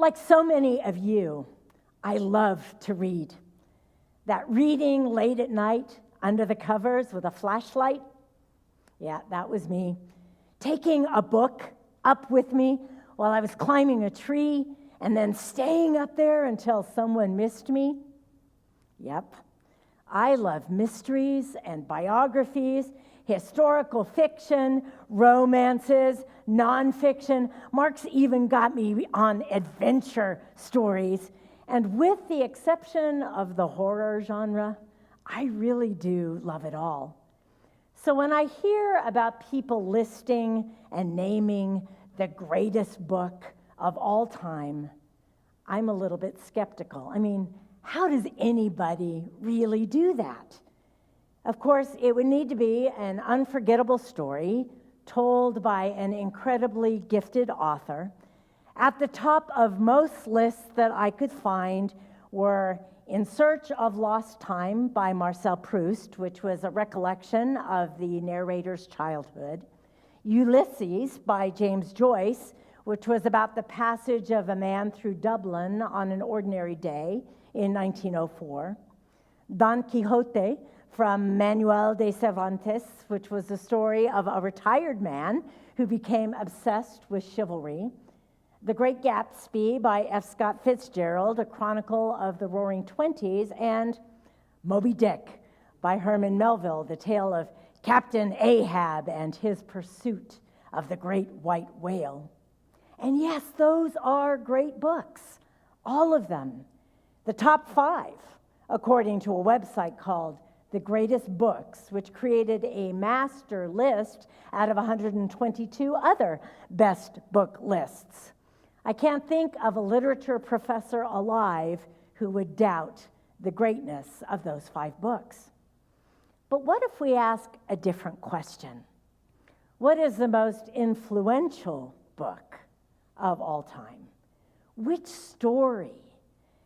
Like so many of you, I love to read. That reading late at night under the covers with a flashlight, yeah, that was me. Taking a book up with me while I was climbing a tree and then staying up there until someone missed me. Yep, I love mysteries and biographies, historical fiction, romances, nonfiction. Mark's even got me on adventure stories. And with the exception of the horror genre, I really do love it all. So when I hear about people listing and naming the greatest book of all time, I'm a little bit skeptical. I mean, how does anybody really do that? Of course, it would need to be an unforgettable story told by an incredibly gifted author. At the top of most lists that I could find were In Search of Lost Time by Marcel Proust, which was a recollection of the narrator's childhood, Ulysses by James Joyce, which was about the passage of a man through Dublin on an ordinary day in 1904, Don Quixote from Manuel de Cervantes, which was the story of a retired man who became obsessed with chivalry, The Great Gatsby by F. Scott Fitzgerald, a chronicle of the Roaring Twenties, and Moby Dick by Herman Melville, the tale of Captain Ahab and his pursuit of the great white whale. And yes, those are great books, all of them. The top 5, according to a website called The Greatest Books, which created a master list out of 122 other best book lists. I can't think of a literature professor alive who would doubt the greatness of those 5 books. But what if we ask a different question? What is the most influential book of all time? Which story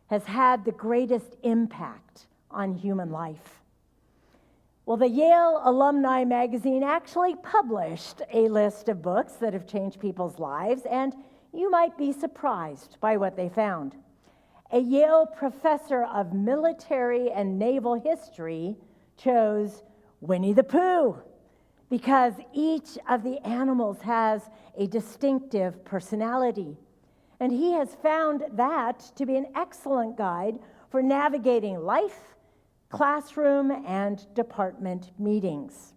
has had the greatest impact on human life? Well, the Yale Alumni Magazine actually published a list of books that have changed people's lives, and you might be surprised by what they found. A Yale professor of military and naval history chose Winnie the Pooh because each of the animals has a distinctive personality. And he has found that to be an excellent guide for navigating life, classroom, and department meetings.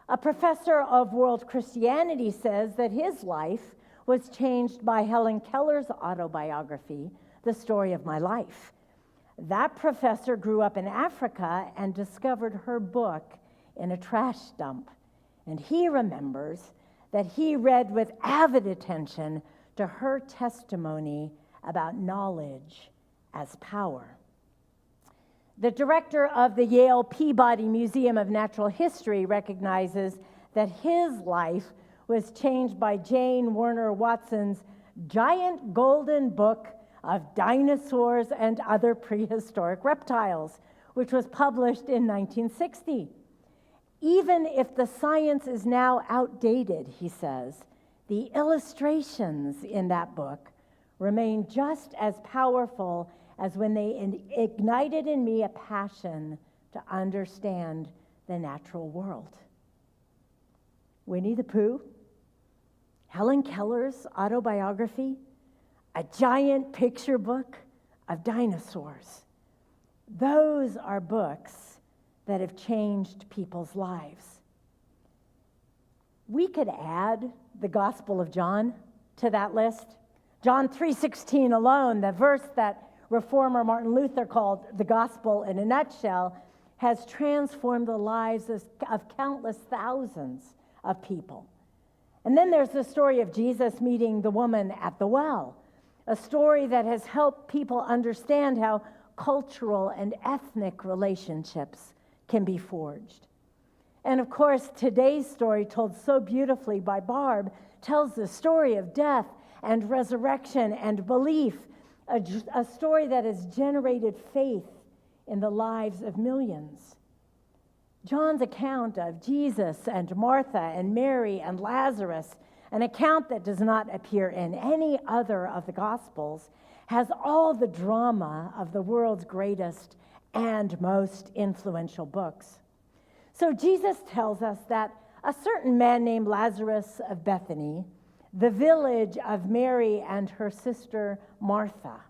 A professor of world Christianity says that his life was changed by Helen Keller's autobiography, The Story of My Life. That professor grew up in Africa and discovered her book in a trash dump. And he remembers that he read with avid attention to her testimony about knowledge as power. The director of the Yale Peabody Museum of Natural History recognizes that his life was changed by Jane Werner Watson's giant golden book of dinosaurs and other prehistoric reptiles, which was published in 1960. Even if the science is now outdated, he says, the illustrations in that book remain just as powerful as when they ignited in me a passion to understand the natural world. Winnie the Pooh, Helen Keller's autobiography, a giant picture book of dinosaurs. Those are books that have changed people's lives. We could add the Gospel of John to that list. John 3:16 alone, the verse that reformer Martin Luther called the gospel in a nutshell, has transformed the lives of countless thousands of people. And then there's the story of Jesus meeting the woman at the well, a story that has helped people understand how cultural and ethnic relationships can be forged. And of course, today's story, told so beautifully by Barb, tells the story of death and resurrection and belief, a story that has generated faith in the lives of millions. John's account of Jesus and Martha and Mary and Lazarus, an account that does not appear in any other of the Gospels, has all the drama of the world's greatest and most influential books. So Jesus tells us that a certain man named Lazarus of Bethany, the village of Mary and her sister Martha.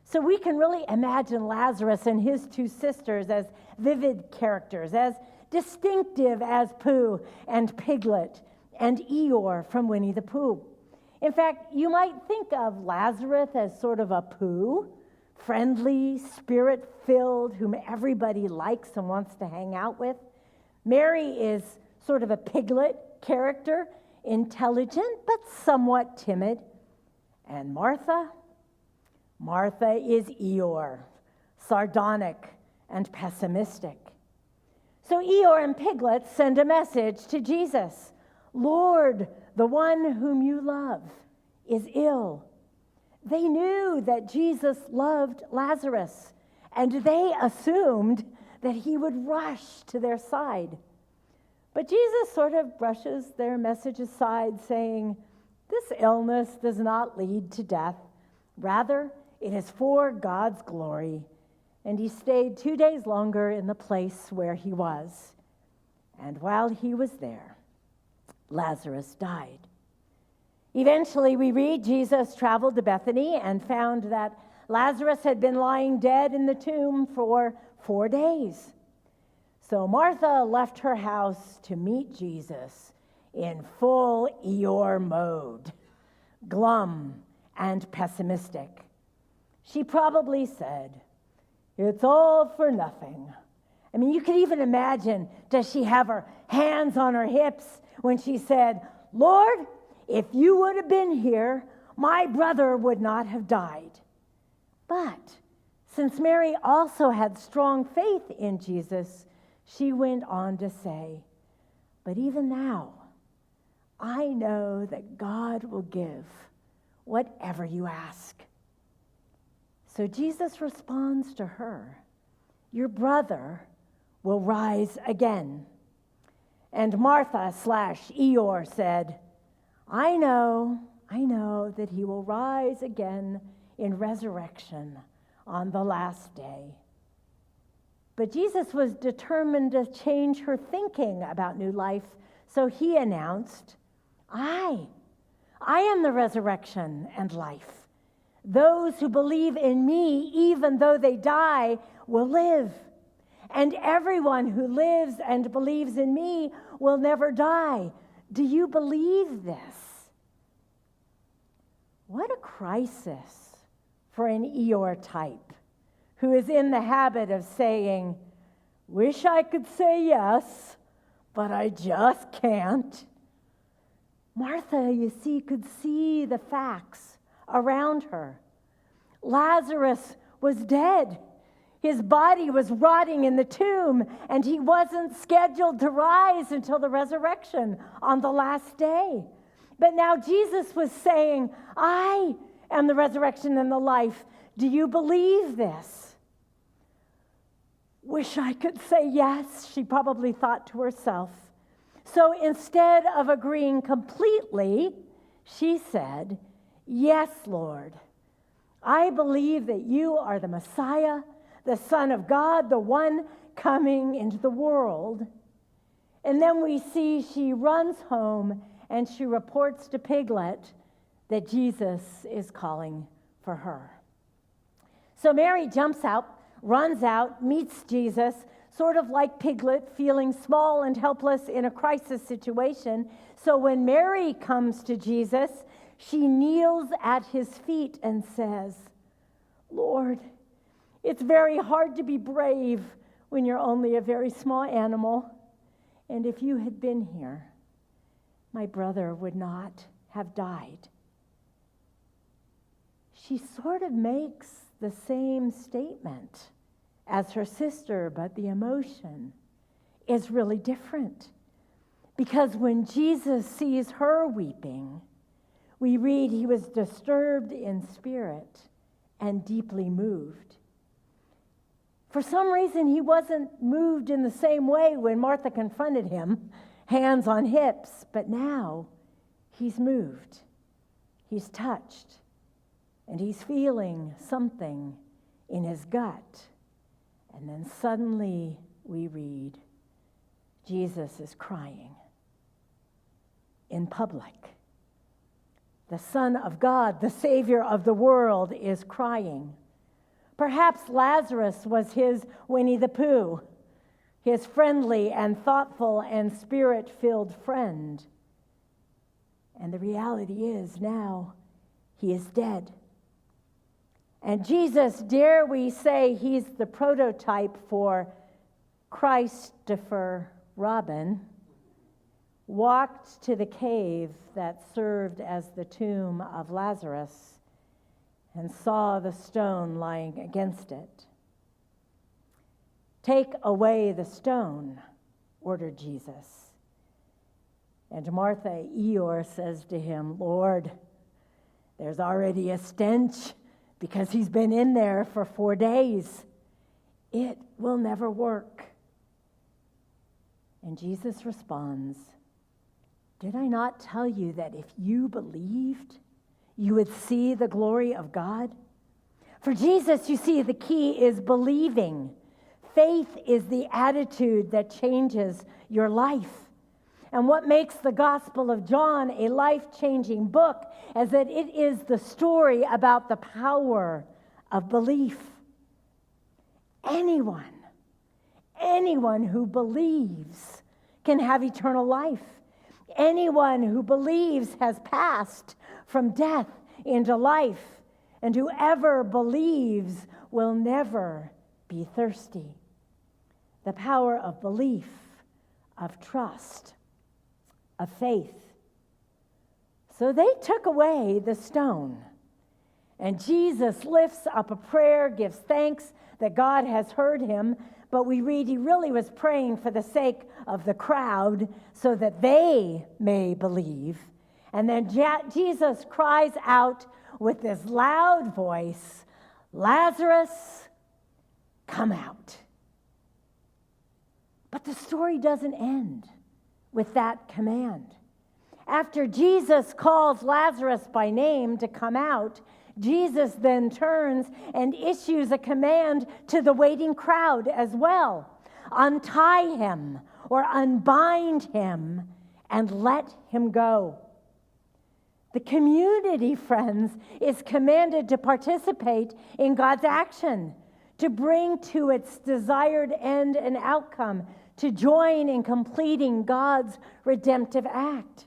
So we can really imagine Lazarus and his two sisters as vivid characters, as distinctive as Pooh and Piglet and Eeyore from Winnie the Pooh. In fact, you might think of Lazarus as sort of a Pooh, friendly, spirit-filled, whom everybody likes and wants to hang out with. Mary is sort of a Piglet character, intelligent but somewhat timid. And Martha is Eeyore, sardonic and pessimistic. So Eeyore and Piglet send a message to Jesus. Lord, the one whom you love is ill. They knew that Jesus loved Lazarus, and they assumed that he would rush to their side. But Jesus sort of brushes their message aside, saying, this illness does not lead to death. Rather, it is for God's glory. And he stayed 2 days longer in the place where he was. And while he was there, Lazarus died. Eventually, we read Jesus traveled to Bethany and found that Lazarus had been lying dead in the tomb for 4 days. So Martha left her house to meet Jesus in full Eeyore mode, glum and pessimistic. She probably said, it's all for nothing. I mean, you could even imagine, does she have her hands on her hips when she said, Lord, if you would have been here, my brother would not have died. But since Mary also had strong faith in Jesus, she went on to say, but even now, I know that God will give whatever you ask. So Jesus responds to her, your brother will rise again. And Martha / Eeyore said, I know that he will rise again in resurrection on the last day. But Jesus was determined to change her thinking about new life, so he announced, I am the resurrection and life. Those who believe in me, even though they die, will live. And everyone who lives and believes in me will never die. Do you believe this? What a crisis for an Eeyore type who is in the habit of saying, wish I could say yes, but I just can't. Martha, you see, could see the facts around her. Lazarus was dead. His body was rotting in the tomb, and he wasn't scheduled to rise until the resurrection on the last day. But now Jesus was saying, I am the resurrection and the life. Do you believe this? Wish I could say yes, she probably thought to herself. So instead of agreeing completely, she said, yes, Lord. I believe that you are the Messiah, the Son of God, the one coming into the world. And then we see she runs home and she reports to Piglet that Jesus is calling for her. So Mary jumps out, runs out, meets Jesus, sort of like Piglet, feeling small and helpless in a crisis situation. So when Mary comes to Jesus, she kneels at his feet and says, Lord, it's very hard to be brave when you're only a very small animal. And if you had been here, my brother would not have died. She sort of makes the same statement as her sister, but the emotion is really different. Because when Jesus sees her weeping, we read he was disturbed in spirit and deeply moved. For some reason, he wasn't moved in the same way when Martha confronted him, hands on hips, but now he's moved. He's touched. and he's feeling something in his gut. And then suddenly we read, Jesus is crying in public. The Son of God, the Savior of the world, is crying. Perhaps Lazarus was his Winnie the Pooh, his friendly and thoughtful and spirit-filled friend. And the reality is now he is dead. And Jesus, dare we say, he's the prototype for Christopher Robin, walked to the cave that served as the tomb of Lazarus and saw the stone lying against it. "Take away the stone," ordered Jesus. And Martha Eeyore says to him, "Lord, there's already a stench because he's been in there for 4 days. It will never work." And Jesus responds, "Did I not tell you that if you believed, you would see the glory of God?" For Jesus, you see, the key is believing. Faith is the attitude that changes your life. And what makes the Gospel of John a life-changing book is that it is the story about the power of belief. Anyone who believes can have eternal life. Anyone who believes has passed from death into life. And whoever believes will never be thirsty. The power of belief, of trust, of faith. So they took away the stone. And Jesus lifts up a prayer, gives thanks that God has heard him. But we read he really was praying for the sake of the crowd so that they may believe. And then Jesus cries out with this loud voice, "Lazarus, come out." But the story doesn't end with that command. After Jesus calls Lazarus by name to come out, Jesus then turns and issues a command to the waiting crowd as well. Untie him or unbind him and let him go. The community, friends, is commanded to participate in God's action, to bring to its desired end and outcome, to join in completing God's redemptive act.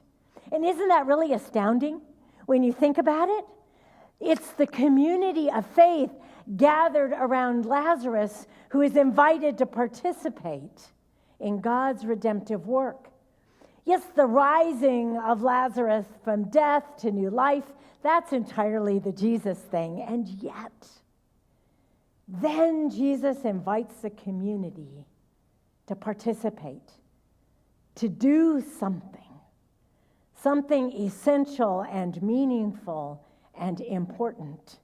And isn't that really astounding when you think about it? It's the community of faith gathered around Lazarus who is invited to participate in God's redemptive work. Yes, the rising of Lazarus from death to new life, that's entirely the Jesus thing. And yet, then Jesus invites the community to participate, to do something essential and meaningful and important.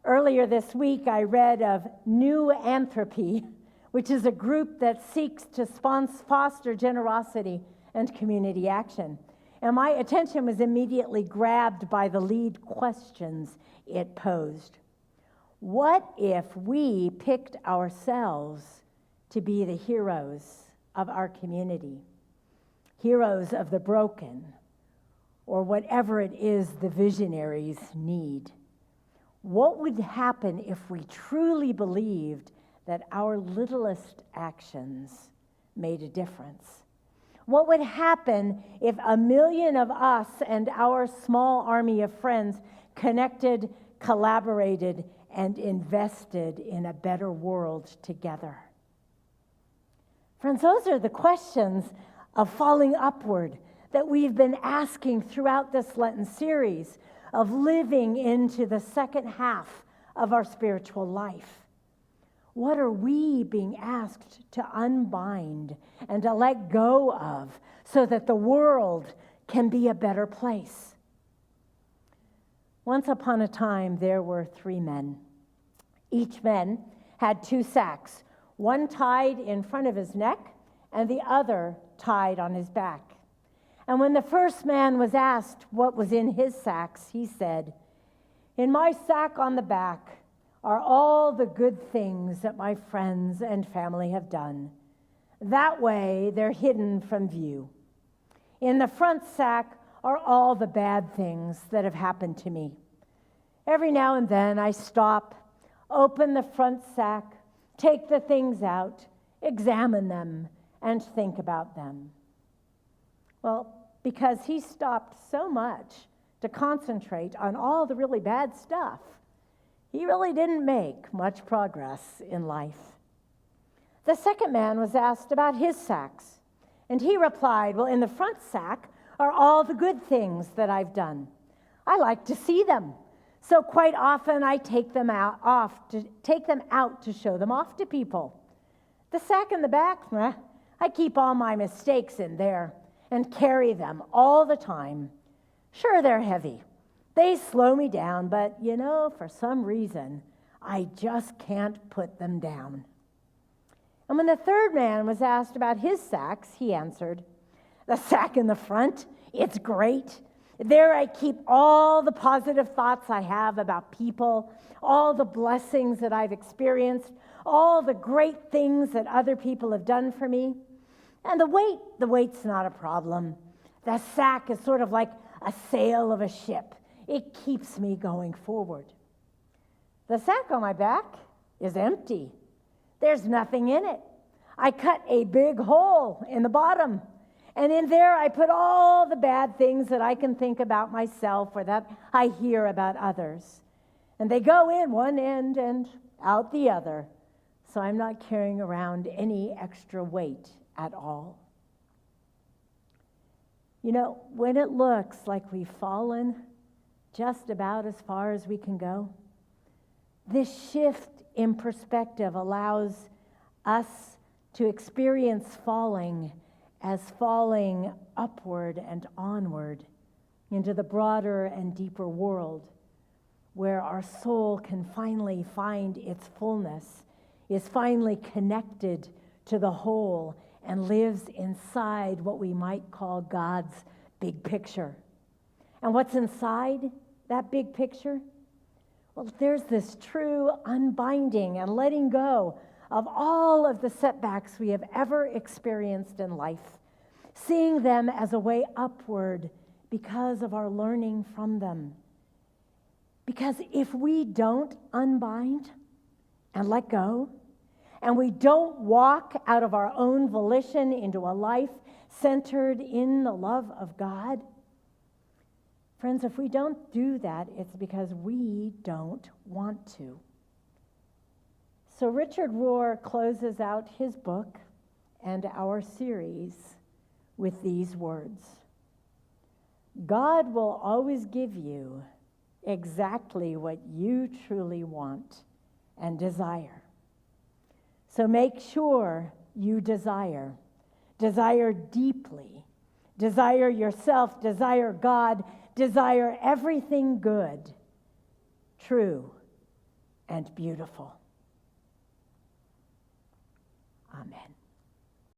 Earlier this week, I read of Nuances, which is a group that seeks to foster generosity and community action. And my attention was immediately grabbed by the lead questions it posed. What if we picked ourselves to be the heroes of our community? Heroes of the broken, or whatever it is the visionaries need. What would happen if we truly believed that our littlest actions made a difference? What would happen if 1 million of us and our small army of friends connected, collaborated, and invested in a better world together? Friends, those are the questions of falling upward that we've been asking throughout this Lenten series, of living into the second half of our spiritual life. What are we being asked to unbind and to let go of so that the world can be a better place? Once upon a time, there were 3 men. Each man had 2 sacks, one tied in front of his neck and the other tied on his back. And when the first man was asked what was in his sacks, he said, In my sack on the back are all the good things that my friends and family have done. That way, they're hidden from view. In the front sack are all the bad things that have happened to me. Every now and then, I stop, open the front sack, take the things out, examine them, and think about them. Well, because he stopped so much to concentrate on all the really bad stuff, he really didn't make much progress in life. The second man was asked about his sacks, and he replied, well, in the front sack are all the good things that I've done. I like to see them, so quite often I take them out to show them off to people. The sack in the back, I keep all my mistakes in there and carry them all the time. Sure, they're heavy. They slow me down, but for some reason, I just can't put them down. And when the third man was asked about his sacks, he answered, the sack in the front, it's great. There I keep all the positive thoughts I have about people, all the blessings that I've experienced, all the great things that other people have done for me. And the weight's not a problem. The sack is sort of like a sail of a ship. It keeps me going forward. The sack on my back is empty. There's nothing in it. I cut a big hole in the bottom, and in there I put all the bad things that I can think about myself or that I hear about others. And they go in one end and out the other, so I'm not carrying around any extra weight at all. When it looks like we've fallen just about as far as we can go, this shift in perspective allows us to experience falling as falling upward and onward into the broader and deeper world where our soul can finally find its fullness, is finally connected to the whole, and lives inside what we might call God's big picture. And what's inside that big picture? Well, there's this true unbinding and letting go of all of the setbacks we have ever experienced in life, seeing them as a way upward because of our learning from them. Because if we don't unbind and let go, and we don't walk out of our own volition into a life centered in the love of God, friends, if we don't do that, it's because we don't want to. So Richard Rohr closes out his book and our series with these words. God will always give you exactly what you truly want and desire. So make sure you desire deeply, desire yourself, desire God, desire everything good, true, and beautiful. Amen.